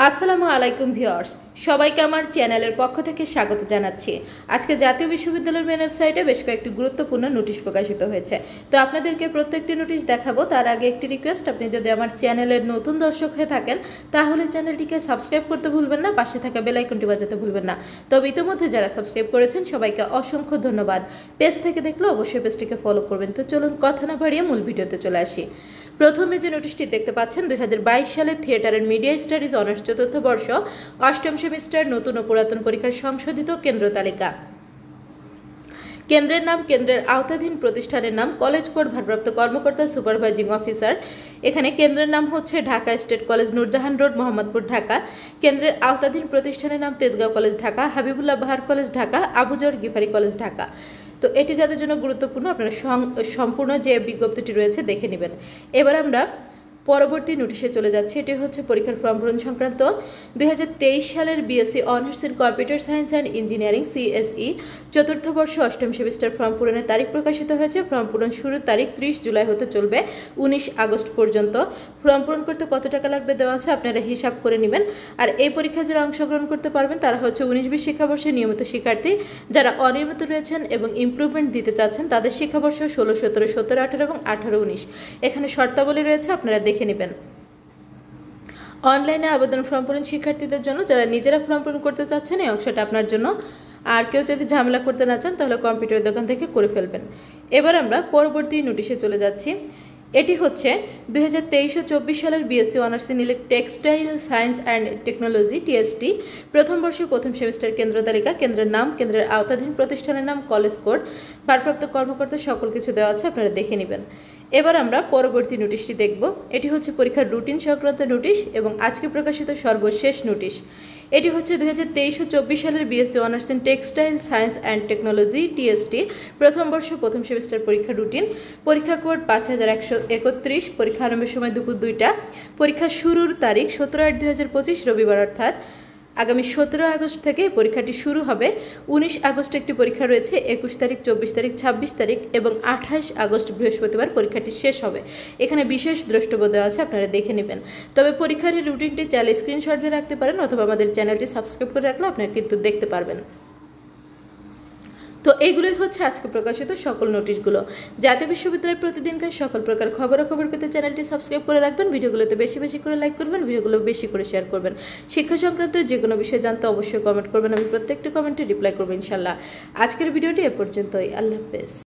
আসসালামু আলাইকুম ভিউয়ার্স, সবাইকে আমার চ্যানেলের পক্ষ থেকে স্বাগত জানাচ্ছি। আজকে জাতীয় বিশ্ববিদ্যালয়ের মেন ওয়েবসাইটে বেশ কয়েকটি গুরুত্বপূর্ণ নোটিশ প্রকাশিত হয়েছে। তো আপনাদেরকে প্রত্যেকটি নোটিশ দেখাবো। তার আগে একটি রিকোয়েস্ট, আপনি যদি আমার চ্যানেলের নতুন দর্শক হয়ে থাকেন তাহলে চ্যানেলটিকে সাবস্ক্রাইব করতে ভুলবেন না, পাশে থাকা বেল আইকনটি বাজাতে ভুলবেন না। তবে ইতিমধ্যে যারা সাবস্ক্রাইব করেছেন সবাইকে অসংখ্য ধন্যবাদ। পেজ থেকে দেখলে অবশ্যই পেজটিকে ফলো করবেন। তো চলুন কথা না বাড়িয়ে মূল ভিডিওতে চলে আসি। প্রথমে যে নোটিশটি দেখতে পাচ্ছেন, 2022 সালে theatre and media studies honours চতুর্থ বর্ষ অষ্টম সেমিস্টার নতুন ও পুরাতন পরীক্ষার সংশোধিত কেন্দ্র তালিকা। কেন্দ্রের নাম, কেন্দ্রের আওতাধীন প্রতিষ্ঠানের নাম, কলেজ কোড, ভারপ্রাপ্ত কর্মকর্তা, সুপারভাইজিং অফিসার। এখানে কেন্দ্রের নাম হচ্ছে Dhaka state college, Nurjahan road, Mohammadpur, Dhaka. কেন্দ্রের আওতাধীন প্রতিষ্ঠানের নাম তেজগাঁও কলেজ, ঢাকা, হাবিবুল্লাহ বাহার কলেজ, ঢাকা, আবুজর গিফারি কলেজ, ঢাকা। তো এটি যাদের জন্য গুরুত্বপূর্ণ, আপনারা সম্পূর্ণ যে বিজ্ঞপ্তিটি রয়েছে দেখে নেবেন। এবার আমরা পরবর্তী নোটিশে চলে যাচ্ছে। এটি হচ্ছে পরীক্ষার ফর্ম পূরণ সংক্রান্ত। 2023 সালের BSc honours in computer science and engineering CSE চতুর্থ বর্ষ অষ্টম সেমিস্টার ফর্ম পূরণের তারিখ প্রকাশিত হয়েছে। ফর্ম পূরণ শুরুর তারিখ 30 জুলাই হতে চলবে 19 আগস্ট পর্যন্ত। ফর্ম পূরণ করতে কত টাকা লাগবে দেওয়া আছে, আপনারা হিসাব করে নেবেন। আর এই পরীক্ষায় যারা অংশগ্রহণ করতে পারবেন তারা হচ্ছে 19-20 শিক্ষাবর্ষের নিয়মিত শিক্ষার্থী। যারা অনিয়মিত রয়েছেন এবং ইমপ্রুভমেন্ট দিতে চাচ্ছেন তাদের শিক্ষাবর্ষ 16-17, 17-18 এবং 18-19। এখানে শর্তাবলী রয়েছে, আপনারা দেখে নেবেন। অনলাইনে আবেদন ফর্ম পূরণ শিক্ষার্থীদের জন্য, যারা নিজেরা ফর্ম পূরণ করতে চাচ্ছেন এই অংশটা আপনার জন্য। আর কেউ যদি ঝামেলা করতে না চান তাহলে কম্পিউটার দোকান থেকে করে ফেলবেন। এবার আমরা পরবর্তী নোটিশে চলে যাচ্ছি। এটি হচ্ছে 2023-24 সালের BSc honours in textile science and technology TST প্রথম বর্ষে প্রথম সেমিস্টার কেন্দ্র তালিকা। কেন্দ্রের নাম, কেন্দ্রের আওতাধীন প্রতিষ্ঠানের নাম, কলেজ কোড, ভারপ্রাপ্ত কর্মকর্তা, সকল কিছু দেওয়া আছে, আপনারা দেখে নেবেন। এবার আমরা পরবর্তী নোটিশটি দেখব। এটি হচ্ছে পরীক্ষার রুটিন সংক্রান্ত নোটিশ এবং আজকে প্রকাশিত সর্বশেষ নোটিশ। এটি হচ্ছে 2023-24 সালের BSc honours in textile science and technology TST প্রথম বর্ষ প্রথম সেমিস্টার পরীক্ষার রুটিন। পরীক্ষা কোড 5131, পরীক্ষা আরম্ভের সময় দুপুর 2টা। পরীক্ষা শুরুর তারিখ 17/8/2025 রবিবার, অর্থাৎ আগামী 17 আগস্ট থেকে পরীক্ষাটি শুরু হবে। 19 আগস্ট একটি পরীক্ষা রয়েছে, 21 তারিখ, 24 তারিখ, 26 তারিখ এবং 28 আগস্ট বৃহস্পতিবার পরীক্ষাটি শেষ হবে। এখানে বিশেষ দ্রষ্টব্য দেওয়া আছে, আপনারা দেখে নেবেন। তবে পরীক্ষার এই রুটিনটি চাইলে স্ক্রিনশট দিয়ে রাখতে পারেন অথবা আমাদের চ্যানেলটি সাবস্ক্রাইব করে রাখলে আপনারা কিন্তু দেখতে পারবেন। তো এইগুলোই হচ্ছে আজকে প্রকাশিত সকল নোটিশগুলো। জাতীয় বিশ্ববিদ্যালয়ের প্রতিদিনকার সকল প্রকার খবরাখবর পেতে চ্যানেলটি সাবস্ক্রাইব করে রাখবেন। ভিডিওগুলোতে বেশি বেশি করে লাইক করবেন, ভিডিওগুলো বেশি করে শেয়ার করবেন। শিক্ষা সংক্রান্ত যে কোনো বিষয়ে জানতে অবশ্যই কমেন্ট করবেন, আমি প্রত্যেকটা কমেন্টে রিপ্লাই করবো ইনশাল্লাহ। আজকের ভিডিওটি এ পর্যন্তই। আল্লাহ হাফেজ।